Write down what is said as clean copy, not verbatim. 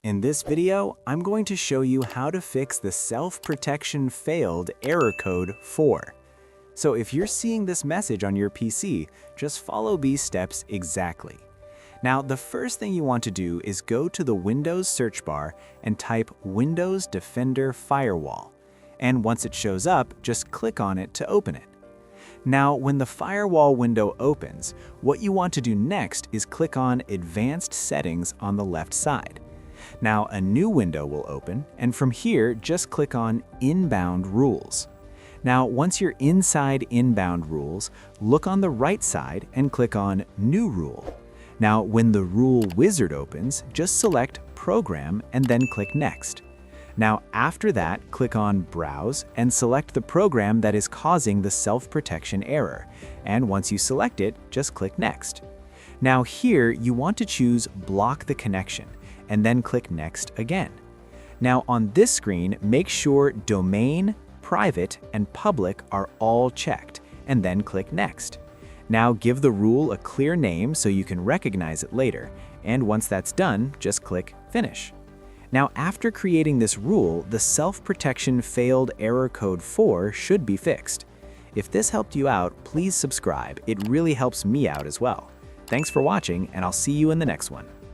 In this video, I'm going to show you how to fix the self-protection failed error code 4. So if you're seeing this message on your PC, just follow these steps exactly. Now, the first thing you want to do is go to the Windows search bar and type Windows Defender Firewall. And once it shows up, just click on it to open it. Now, when the firewall window opens, what you want to do next is click on Advanced Settings on the left side. Now, a new window will open, and from here, just click on Inbound Rules. Now, once you're inside Inbound Rules, look on the right side and click on New Rule. Now, when the rule wizard opens, just select Program and then click Next. Now, after that, click on Browse and select the program that is causing the self-protection error. And once you select it, just click Next. Now here, you want to choose Block the Connection and then click Next again. Now on this screen, make sure Domain, Private, and Public are all checked and then click Next. Now give the rule a clear name so you can recognize it later. And once that's done, just click Finish. Now, after creating this rule, the self-protection failed error code 4 should be fixed. If this helped you out, please subscribe. It really helps me out as well. Thanks for watching, and I'll see you in the next one.